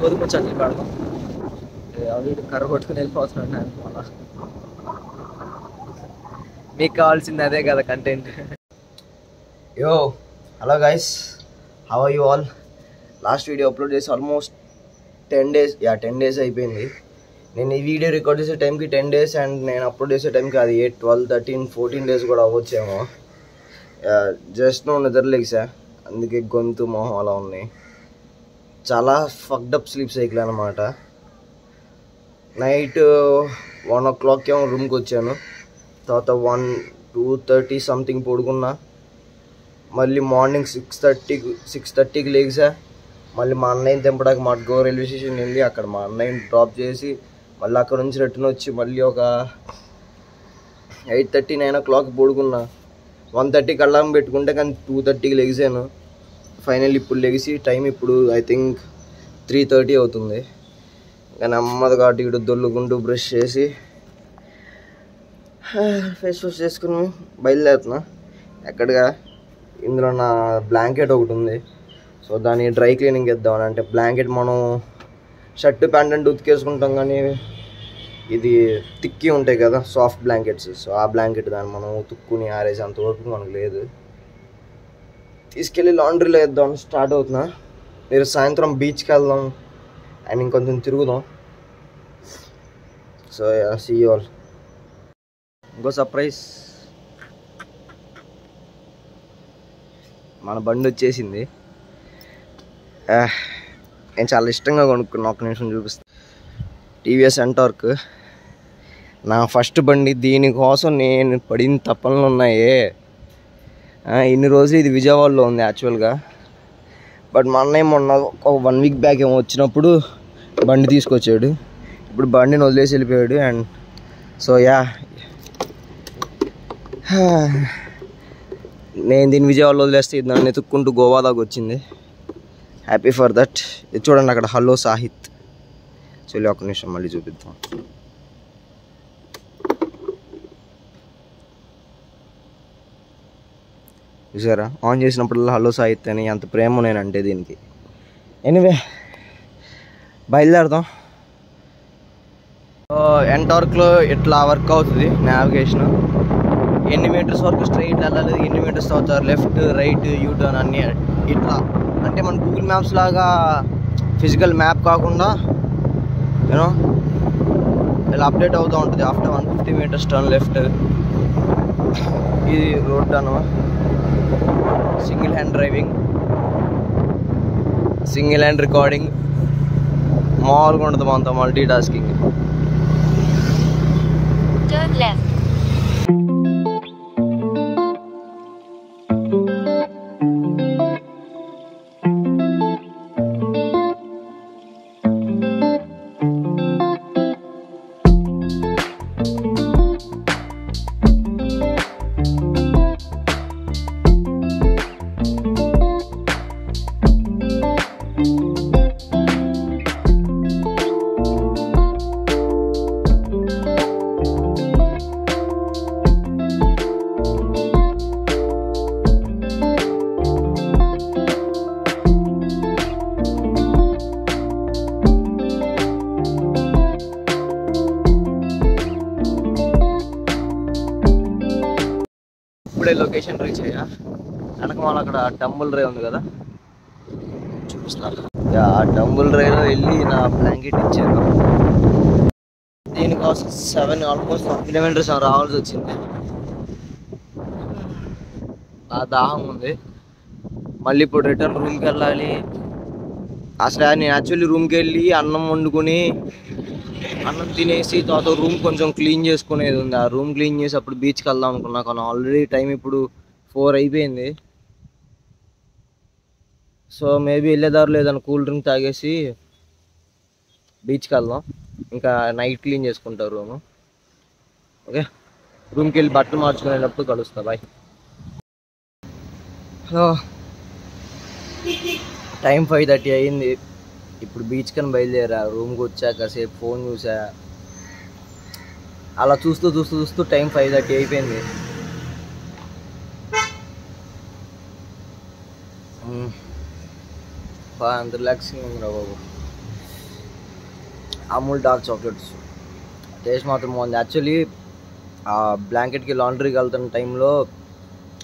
సోది ముచ్చట్లు పెడదాం. అవి కర్ర కొట్టుకుని వెళ్ళిపోతున్నాను అలా. మీకు కావాల్సింది అదే కదా content. Yo hello guys, how are you all? Last video upload చేసి ఆల్మోస్ట్ 10 days అయిపోయింది. నేను ఈ వీడియో రికార్డ్ చేసే టైంకి 10 days అండ్ నేను అప్లోడ్ చేసే టైంకి అది 8, 12, 13, 14 days కూడా అవ్వచ్చేమో. జస్ట్ నువ్వు నిద్రలేసా, అందుకే గొంతు మొహం అలా ఉన్నాయి. చాలా ఫక్డ్ అప్ స్లీప్ సైకిల్ అనమాట. నైట్ 1 o'clock ఏమో రూమ్కి వచ్చాను, తర్వాత 1, 2:30 సంథింగ్ పడుకున్నా. మళ్ళీ మార్నింగ్ 6:30కి లేచా. మళ్ళీ మా అన్నయ్యని తెంపడానికి మడ్గో రైల్వే స్టేషన్ వెళ్ళి అక్కడ మా అన్నయ్యని డ్రాప్ చేసి మళ్ళీ అక్కడ నుంచి రిటర్న్ వచ్చి మళ్ళీ ఒక 8:30, 9 o'clock పడుకున్నా. 1:30కి అలారం పెట్టుకుంటే కానీ 2:30కి లెగిసాను. ఫైనల్ ఇప్పుడు లెగిసి టైం ఇప్పుడు ఐ థింక్ 3:30 అవుతుంది. ఇంకా నెమ్మదిగా అటు ఇటు దొల్లుకుంటూ బ్రష్ చేసి ఫేస్ వాష్ చేసుకుని బయలుదేరుతున్నా. ఎక్కడిగా ఇందులో నా బ్లాంకెట్ ఒకటి ఉంది, సో దాన్ని డ్రై క్లీనింగ్ చేద్దామని. అంటే బ్లాంకెట్ మనం షర్ట్ ప్యాంట్ అంటే ఉతికేసుకుంటాం, కానీ ఇది తిక్కి ఉంటాయి కదా సాఫ్ట్ బ్లాంకెట్స్, సో ఆ బ్లాంకెట్ దాన్ని మనం ఉతుక్కుని ఆరేసి అంతవరకు మనకు లేదు. తీసుకెళ్ళి లాండ్రీలో వేద్దామని స్టార్ట్ అవుతున్నా. మీరు సాయంత్రం బీచ్కి వెళ్దాం అండ్ ఇంకొంచెం తిరుగుదాం. So see you all. ఇంకో సర్ప్రైజ్, మన బండి వచ్చేసింది. నేను చాలా ఇష్టంగా కొనుక్కున్నా, ఒక నిమిషం చూపిస్తాను. టీవీఎస్ ఎంటార్క్, నా ఫస్ట్ బండి. దీనికోసం నేను పడిన తప్పనలు ఉన్నాయే. ఇన్ని రోజులు ఇది విజయవాడలో ఉంది యాక్చువల్గా, బట్ మా అన్నయ్య మొన్న ఒక 1 week బ్యాక్ ఏమో వచ్చినప్పుడు బండి తీసుకొచ్చాడు. ఇప్పుడు బండిని వదిలేసి వెళ్ళిపోయాడు. అండ్ సో యా, నేను దీన్ని విజయవాడలో వదిలేస్తే ఇది నన్ను ఎత్తుక్కుంటూ గోవా దాకా వచ్చింది. Happy for that. ఇది చూడండి అక్కడ హలో సాహిత్. చలి ఒక నిమిషం మళ్ళీ చూపిద్దాం. చూసారా, ఆన్ చేసినప్పుడల్లా హలో సాహిత్ అని అంత ప్రేమ నేనంటే దీనికి. ఎనీవే బయలుదేరదాం. ఎంటార్క్లో ఇట్లా వర్క్ అవుతుంది నావిగేషన్. ఎన్ని మీటర్స్ వరకు స్ట్రైట్ వెళ్ళాలి, ఎన్ని మీటర్స్ అవుతారు లెఫ్ట్ రైట్ యూటర్న్ అన్నీ ఇట్లా. అంటే మన గూగుల్ మ్యాప్స్ లాగా ఫిజికల్ మ్యాప్ కాకుండా యూనో ఇలా అప్డేట్ అవుతూ ఉంటుంది. After 150 meters turn left. ఇది రోడ్ అనమాట. Single hand driving, single hand recording, మామూలుగా ఉంటుంది మనతో మల్టీ టాస్కింగ్. Turn left. ఇప్పుడే లొకేషన్ రీచ్ అయ్యా. వెనక మన అక్కడ డంబుల్ డ్రైవ్ ఉంది కదా, చూపిస్తాను. ఆ డంబుల్ డ్రైవ్లో వెళ్ళి నా బ్లాంకెట్ ఇచ్చాను. దీనికోసం ఆల్మోస్ట్ 1 kilometers రావాల్సి వచ్చింది. ఆ దాహం ఉంది. మళ్ళీ ఇప్పుడు రిటర్న్ రూమ్కి వెళ్ళాలి. అసలు నేను యాక్చువల్లీ రూమ్కి వెళ్ళి అన్నం వండుకొని అన్నం తినేసి తర్వాత రూమ్ కొంచెం క్లీన్ చేసుకునేది ఉంది. ఆ రూమ్ క్లీన్ చేసి అప్పుడు బీచ్కి వెళ్దాం అనుకున్నా, కానీ ఆల్రెడీ టైం ఇప్పుడు 4 అయిపోయింది. సో మేబీ వెళ్ళేదారు లేదని కూల్ డ్రింక్ తాగేసి బీచ్కి వెళ్దాం. ఇంకా నైట్ క్లీన్ చేసుకుంటారు రూమ్. ఓకే, రూమ్కి వెళ్ళి బట్టలు మార్చుకునేటప్పుడు కలుస్తా. బాయ్. హలో, టైం 5:30 అయ్యింది. ఇప్పుడు బీచ్ కని బయలుదేరా. రూమ్కి వచ్చా, కాసేపు ఫోన్ చూసా. అలా చూస్తూ టైం 5:30 అయిపోయింది. అంత రిలాక్సింగ్ ఉందిరా బాబు. అమూల్ డార్క్ చాక్లెట్స్ టేస్ట్ మాత్రం బాగుంది. యాక్చువల్లీ ఆ బ్లాంకెట్కి లాండ్రీకి వెళ్తున్న టైంలో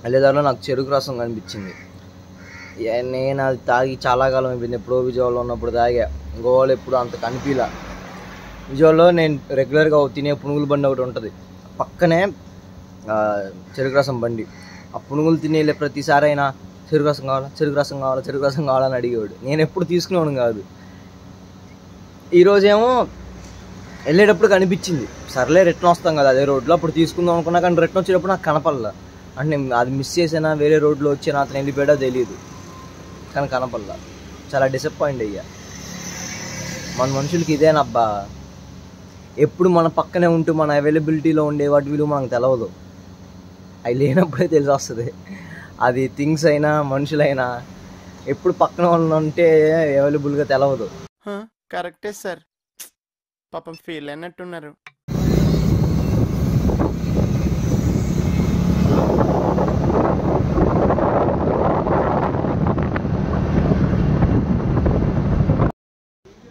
వెళ్ళేదారిలో నాకు చెరుకు రసం కనిపించింది. నేను అది తాగి చాలా కాలం అయిపోయింది. ఎప్పుడో విజయవాడలో ఉన్నప్పుడు తాగా. గోవాలో ఎప్పుడు అంత కనిపించలా. విజయవాడలో నేను రెగ్యులర్గా తినే పునుగుల బండి ఒకటి ఉంటుంది, పక్కనే చెరుకు రసం బండి. ఆ పునుగులు తినే ప్రతిసారి అయినా చెరుకు రసం కావాలా, చెరుకు రసం కావాలా, చెరుకు రసం కావాలని అడిగేవాడు. నేను ఎప్పుడు తీసుకునేవాడు కాదు. ఈరోజేమో వెళ్ళేటప్పుడు కనిపించింది. సర్లే రిటర్న్ వస్తాం కదా అదే రోడ్లో, అప్పుడు తీసుకుందాం అనుకున్నా. కానీ రిటర్న్ వచ్చేటప్పుడు నాకు కనపడలా. అంటే నేను అది మిస్ చేసినా, వేరే రోడ్లో వచ్చి అతను వెళ్ళిపోయాడో తెలియదు, కానీ కనపడలా. చాలా డిసప్పాయింట్ అయ్యా. మన మనుషులకి ఇదేనబ్బా, ఎప్పుడు మన పక్కనే ఉంటూ మన అవైలబిలిటీలో ఉండే వాటి విలువ మనకు తెలవదు. అవి లేనప్పుడే తెలిసి వస్తుంది. అది థింగ్స్ అయినా మనుషులైనా ఎప్పుడు పక్కన వాళ్ళు ఉంటే అవైలబుల్గా తెలవదు. కరెక్టే సార్, పాపం ఫీల్ అయినట్టున్నారు.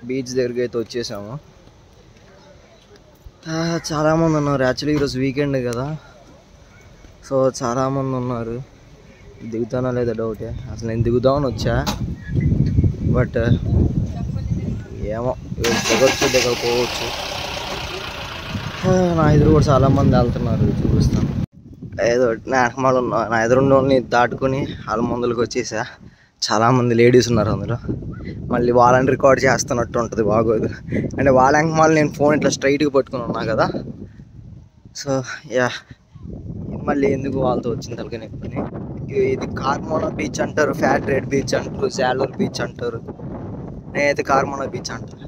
బీచ్ దగ్గరికి అయితే వచ్చేసాము. చాలామంది ఉన్నారు. యాక్చువల్లీ ఈరోజు వీకెండ్ కదా, సో చాలామంది ఉన్నారు. దిగుతానో లేదా డౌటే. అసలు నేను దిగుదామని వచ్చా, బట్ ఏమో దిగొచ్చు దిగకపోవచ్చు. నా ఎదురు కూడా చాలామంది వెళ్తున్నారు, చూపిస్తాను. ఏదో నా ఎదురుండి దాటుకుని వాళ్ళ ముందులకు వచ్చేసా. చాలామంది లేడీస్ ఉన్నారు అందులో. మళ్ళీ వాళ్ళని రికార్డ్ చేస్తున్నట్టు ఉంటుంది, బాగోదు. అంటే వాళ్ళ వెనకమాల నేను ఫోన్ ఇట్లా స్ట్రైట్గా పట్టుకుని ఉన్నా కదా, సో యా మళ్ళీ ఎందుకు వాళ్ళతో వచ్చిన తలకని ఎక్కుని. ఇది కార్మోనా బీచ్ అంటారు, ఫ్యాట్ రెడ్ బీచ్ అంటారు, శాలూర్ బీచ్ అంటారు. నేనైతే కార్మోనా బీచ్ అంటాను.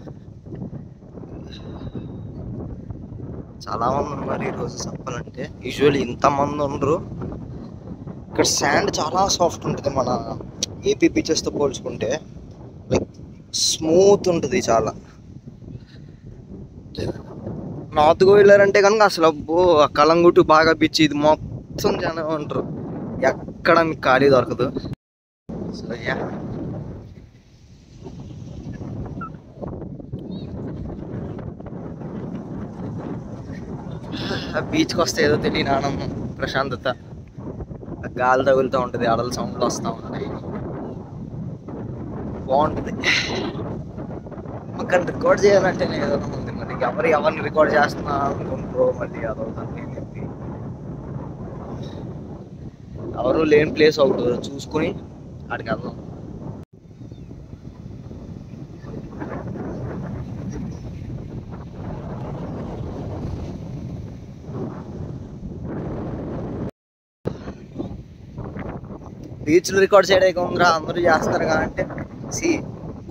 చాలామంది ఉన్నారు ఈరోజు చెప్పాలంటే. యూజువల్లీ ఇంతమంది ఉండరు. ఇక్కడ శాండ్ చాలా సాఫ్ట్ ఉంటుంది మన ఏపీ బీచెస్తో పోల్చుకుంటే. లైక్ స్మూత్ ఉంటుంది చాలా. నార్త్ గోవాలంటే కనుక అసలు అబ్బో కలంగుట్టు బాగా బీచ్, ఇది మొత్తం జనం ఉంటారు, ఎక్కడ మీకు ఖాళీ దొరకదు. సో యా బీచ్కి వస్తే ఏదో తెలియని ఆనందం, ప్రశాంతత. గాలి తగులుతూ ఉంటుంది, అడల సౌండ్లు వస్తూ ఉంటాయి, బాగుంటుంది. మాకు రికార్డ్ చేయాలంటే ఏదో ఉంది. మరి ఎవరిని రికార్డ్ చేస్తున్నా అనుకుంటారో మళ్ళీ అదవుతుంది అని చెప్పి ఎవరు లేని ప్లేస్ అవుతుంది చూసుకుని అక్కడికి వెళ్దాం. బీచ్లు రికార్డ్ చేయడానికి ఉందిరా, అందరూ చేస్తారు కదా అంటే.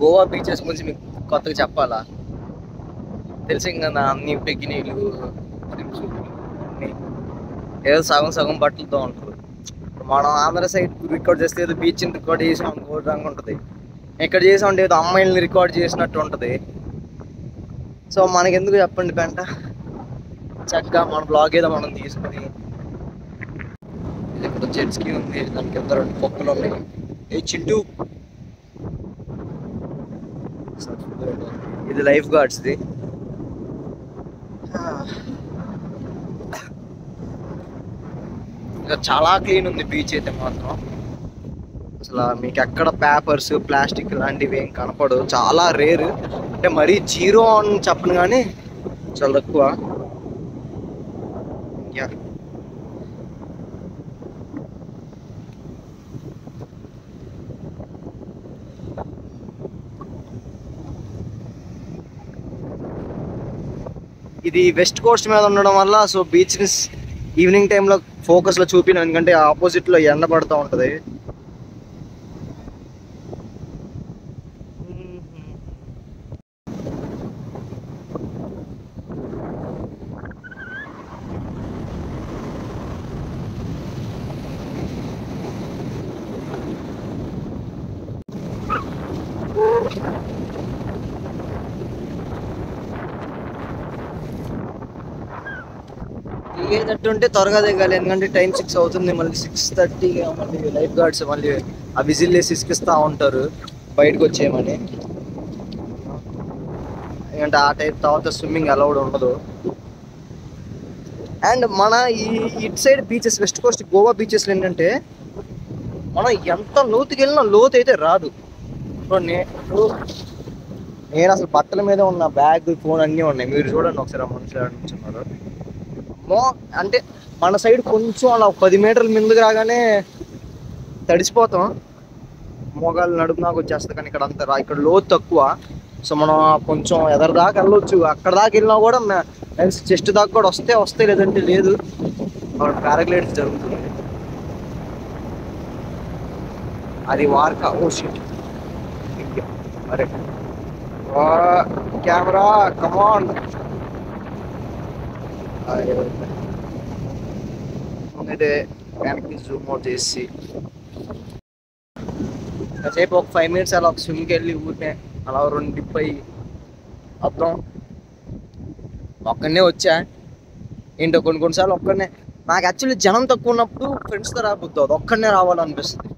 గోవా బీచెస్ గురించి మీకు కొత్తగా చెప్పాలా? తెలిసి కదా అన్ని బికినీలు ఏదో సగం సగం బట్టలతో ఉంటారు. మనం ఆంధ్ర సైడ్ రికార్డ్ చేస్తే ఏదో బీచ్ని రికార్డ్ చేసాం ఘోరంగా ఉంటుంది. ఇక్కడ చేసామంటే ఏదో అమ్మాయిని రికార్డ్ చేసినట్టు ఉంటుంది. సో మనకెందుకు చెప్పండి పెంట, చక్కగా మన బ్లాగ్ ఏదో మనం తీసుకుని. ఇక్కడ జెట్ స్కీ ఉంది, దానికి కింద 2 పొక్కలు ఉన్నాయి. ఏ చింటూ, ఇది లైఫ్ గార్డ్స్ది. ఇంకా చాలా క్లీన్ ఉంది బీచ్ అయితే మాత్రం. అసలు మీకు ఎక్కడ పేపర్స్ ప్లాస్టిక్ లాంటివి ఏం కనపడవు, చాలా రేర్. అంటే మరీ జీరో అని చెప్పను కానీ చాలా తక్కువ. యా ఇది వెస్ట్ కోస్ట్ మీద ఉండడం వల్ల సో బీచ్ని ఈవినింగ్ టైంలో ఫోకస్లో చూపిన, ఎందుకంటే ఆపోజిట్లో ఎండ పడుతూ ఉంటుంది. దిగేటట్టుంటే త్వరగా దిగాలి, ఎందుకంటే టైం 6 అవుతుంది. మళ్ళీ 6:30 మళ్ళీ లైఫ్ గార్డ్స్ మళ్ళీ ఆ విజిల్ వేసి ఇసుకిస్తూ ఉంటారు బయటకు వచ్చేయమని. ఎందుకంటే ఆ టైప్ తర్వాత స్విమ్మింగ్ అలౌడ్ ఉండదు. అండ్ మన ఇటు side beaches, west coast Goa బీచెస్లో ఏంటంటే మనం ఎంత లోతుకి వెళ్ళినా లోతు అయితే రాదు. ఇప్పుడు నేను అసలు బట్టల మీద ఉన్న బ్యాగ్, ఫోన్ అన్నీ ఉన్నాయి. మీరు చూడండి ఒకసారి ఆ మనుషులు నుంచున్నారు. అంటే మన సైడ్ కొంచెం అలా 10 మీటర్ల ముందుకు రాగానే తడిసిపోతాం, మోగాలు నడుపు నాకు వచ్చేస్తుంది. కానీ ఇక్కడ అంత ఇక్కడ లోతు తక్కువ. సో మనం కొంచెం ఎదరి దాకా వెళ్ళొచ్చు. అక్కడ దాకా వెళ్ళినా కూడా చెస్ట్ దాకా కూడా వస్తే లేదంటే లేదు. పారాగ్లైడ్స్ జరుగుతుంది. అది వార్కా. ఓ షిట్, అరే కెమెరా కమాన్. అయితే వెనక్కి జూమ్ అవుట్ చేసి కాసేపు ఒక 5 minutes అలా ఒక స్విమ్కి వెళ్ళి ఊరినే అలా 2 డిప్ అయ్యి వద్దాం. ఒక్కడనే వచ్చా ఏంటో కొన్నిసార్లు ఒక్కడనే. నాకు యాక్చువల్లీ జనం తక్కువ ఉన్నప్పుడు ఫ్రెండ్స్తో రాబోద్దు, అది ఒక్కడనే రావాలనిపిస్తుంది.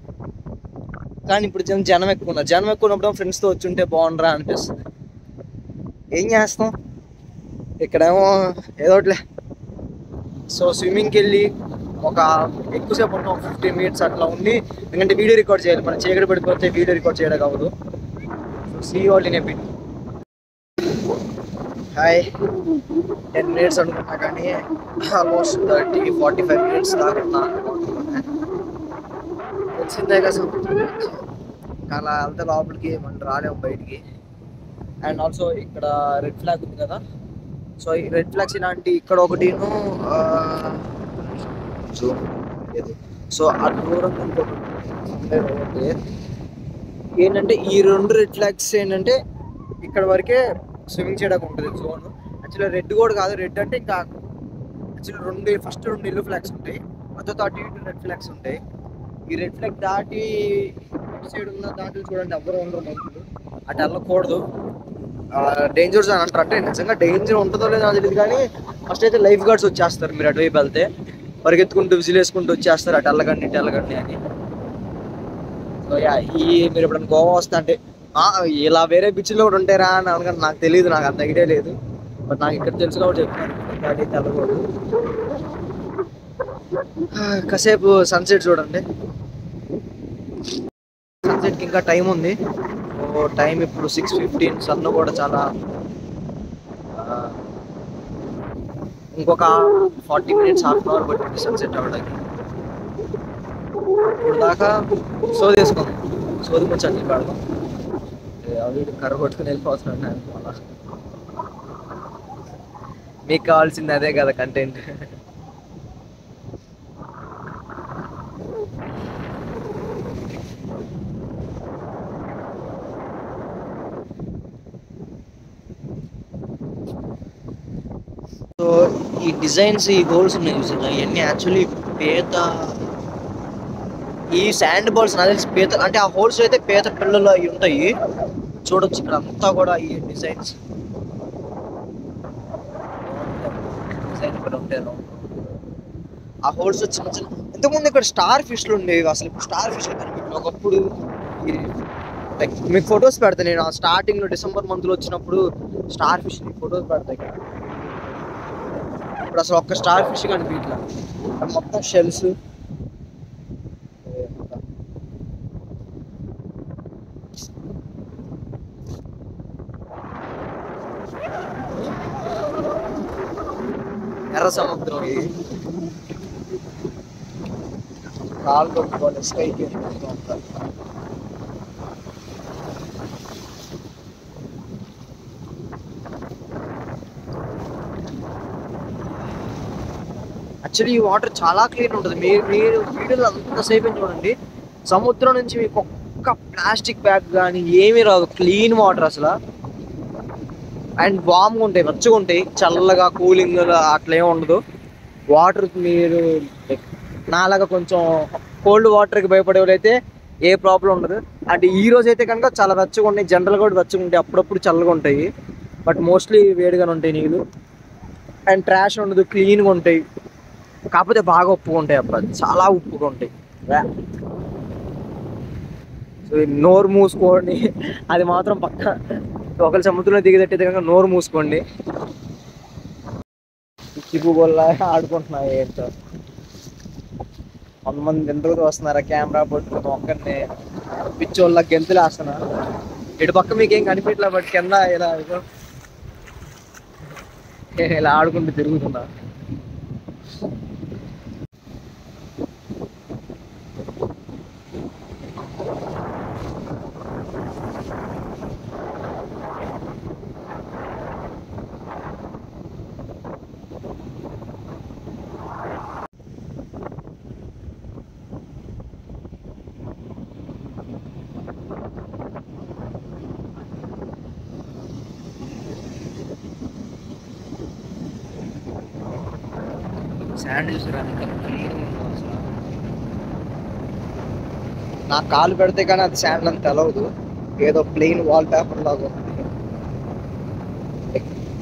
కానీ ఇప్పుడు జనం ఎక్కువ ఉన్నప్పుడు ఫ్రెండ్స్తో వచ్చి ఉంటే బాగుండరా అనిపిస్తుంది. ఏం చేస్తాం, ఇక్కడేమో ఏదోట్లే. సో స్విమ్మింగ్కి వెళ్ళి ఒక ఎక్కువసేపు ఉంటాం, 15 minutes అట్లా ఉండి. ఎందుకంటే వీడియో రికార్డ్ చేయాలి, మనం చీకటి పడిపోతే వీడియో రికార్డ్ చేయడం కావదు. So see all in a bit. Hi, 10 minutes అనుకున్నా కానీ ఆల్మోస్ట్ 30-45 minutes దాకా తెలిసిందే కదా. అలా వెళ్తే లోపలికి మనం రాలేము బయటికి. అండ్ ఆల్సో ఇక్కడ రెడ్ ఫ్లాగ్ ఉంది కదా. సో ఈ రెడ్ ఫ్లాగ్స్ ఇలాంటి ఇక్కడ ఒకటిను సో ఆ దూరం ఏంటంటే ఈ 2 రెడ్ ఫ్లాగ్స్ ఏంటంటే ఇక్కడ వరకే స్విమ్మింగ్ చేయడానికి ఉంటుంది జోన్. యాక్చువల్లీ రెడ్ కూడా కాదు, రెడ్ అంటే ఇంకా యాక్చువల్లీ ఫస్ట్ 2 ఎల్లో ఫ్లాగ్స్ ఉంటాయి, మధ్య 32 రెడ్ ఫ్లాగ్స్ ఉంటాయి. ఈ రెడ్ ఫ్లాగ్ దాటి సైడ్ ఉన్న దాంట్లో చూడండి ఎవరు ఉండరు మనుషులు, అటు వెళ్ళకూడదు. డేంజర్స్ అని అంటారు. అంటే నిజంగా డేంజర్ ఉంటుందో లేదో నాకు తెలియదు, కానీ ఫస్ట్ అయితే లైఫ్ గార్డ్స్ వచ్చేస్తారు. మీరు అటువైపు వెళ్తే పరిగెత్తుకుంటూ విజిల్ వేసుకుంటూ వచ్చేస్తారు, అటు వెళ్ళకండి ఇటు వెళ్ళకండి అని. సో యా, మీరు ఎప్పుడైనా గోవా వస్తా అంటే ఇలా వేరే బీచ్లో కూడా ఉంటారా అని అనుకుంటే నాకు తెలియదు, నాకు అంత ఐడియా లేదు. బట్ నాకు ఇక్కడ తెలుసు కాబట్టి చెప్తాను, అటు వెళ్ళకూడదు. కాసేపు సన్సెట్ చూడండి. సన్సెట్కి ఇంకా టైం ఉంది. టైం ఇప్పుడు 6:15. సన్ కూడా చాలా ఇంకొక 40 minutes, హాఫ్ అన్ అవర్ పట్టింది సన్సెట్ అవ్వడానికి. ఇప్పుడు దాకా సోది వేసుకుందాం, సోది ముచ్చట్లు కాడదాం. అవి కర్ర కొట్టుకుని వెళ్ళిపోతున్నాను. అలా మీకు కావాల్సింది అదే కదా కంటెంట్. సో ఈ డిజైన్స్, ఈ హోల్స్ ఉన్నాయి చూసారా, ఇవన్నీ యాక్చువల్లీ పీత. ఈ శాండ్ బాల్స్ నాకు తెలిసి పీత అంటే, ఆ హోల్స్ అయితే పీత పిల్లలు అవి ఉంటాయి. చూడొచ్చు ఇక్కడ అంతా కూడా ఈ డిజైన్ ఇక్కడ ఉంటాయి. ఆ హోల్స్ చిన్న చిన్న. ఇంతకుముందు ఇక్కడ స్టార్ ఫిష్లు ఉండేవి, అసలు ఇప్పుడు స్టార్ ఫిష్లు కనిపించాయి. ఒకప్పుడు మీకు ఫొటోస్ పెడతాను నేను, స్టార్టింగ్లో డిసెంబర్ మంత్లో వచ్చినప్పుడు స్టార్ ఫిష్ ఫొటోస్ పెడతాయి ఇక్కడ. ఇప్పుడు అసలు ఒక్క స్టార్ ఫిష్ కనిపించట్లా, మొత్తం షెల్స్. ఎర్ర సముద్రం ఇది, కాలు కొట్టుకోవాలి స్కైకి. యాక్చువల్లీ ఈ వాటర్ చాలా క్లీన్ ఉంటుంది. మీరు వీడియోలో అంతసేపు చూడండి, సముద్రం నుంచి మీకు ఒక్క ప్లాస్టిక్ బ్యాగ్ కానీ ఏమీ రాదు. క్లీన్ వాటర్ అసలు. అండ్ వామ్గా ఉంటాయి, వెచ్చగా ఉంటాయి, చల్లగా కూలింగ్ అట్లా ఏమి ఉండదు వాటర్. మీరు నాలాగా కొంచెం కోల్డ్ వాటర్కి భయపడే వాళ్ళైతే ఏ ప్రాబ్లం ఉండదు. అంటే ఈ రోజు అయితే కనుక చాలా వెచ్చగా ఉంటాయి, జనరల్గా కూడా వెచ్చగా ఉంటాయి, అప్పుడప్పుడు చల్లగా ఉంటాయి. బట్ మోస్ట్లీ వేడిగానే ఉంటాయి నీళ్ళు. అండ్ ట్రాష్ ఉండదు, క్లీన్గా ఉంటాయి. కాకపోతే బాగా ఉప్పుగా ఉంటాయి, అప్పుడు చాలా ఉప్పుగా ఉంటాయి. సో నోరు మూసుకోండి, అది మాత్రం పక్క ఒకళ్ళు సముద్రంలో దిగేటట్టయితే కనుక నోరు మూసుకోండి. చిప్పుగోళ్ళ ఆడుకుంటున్నాయి ఏంటో. కొంతమంది ఎందుకు వస్తున్నారా కెమెరా పట్టుకుని ఒక్కరిని పిచ్చోళ్ళ గెంతులు వేస్తున్నా. ఇటు పక్క మీకేం కనిపించలే, బట్ కింద ఇలా ఇలా ఆడుకుంటూ తిరుగుతున్నా. శాండ్ చూసారా ఎంత క్లీన్ ఉందో అసలు. నాకు కాలు పెడితే కానీ అది శాండ్ అని తెలవదు, ఏదో ప్లెయిన్ వాల్ పేపర్ లాగా ఉంది.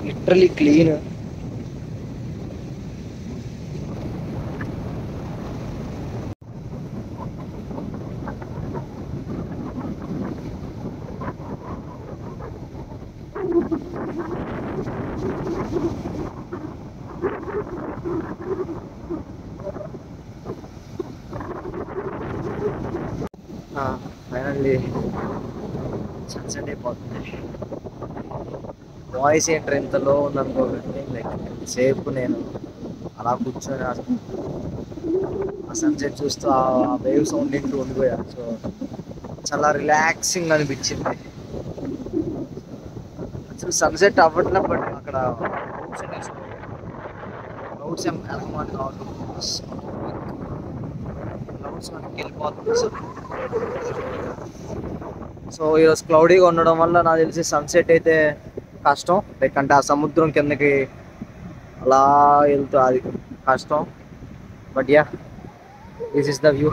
Literally clean. ఫైనల్లీ సన్సెట్ అయిపోతుంది. వాయిస్ ఏంటర్ ఎంత లో ఉందనుకోకండి, లైక్ సేపు నేను అలా కూర్చొని ఆ సన్సెట్ చూస్తూ ఆ వేవ్ సౌండ్ ఇంటూ ఉండిపోయాను. సో చాలా రిలాక్సింగ్ అనిపించింది. అసలు సన్సెట్ అవ్వట్లే, బట్ అక్కడ క్లౌడ్స్ ఎలగమని కావాలి, క్లౌడ్స్ మనకి వెళ్ళిపోతుంది. సో ఈరోజు క్లౌడీగా ఉండడం వల్ల నాకు తెలిసి సన్సెట్ అయితే కష్టం. లైక్ అంటే ఆ సముద్రం కిందకి అలా వెళ్తూ అది కష్టం. But yeah, this is the view.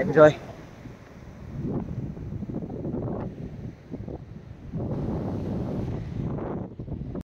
Enjoy.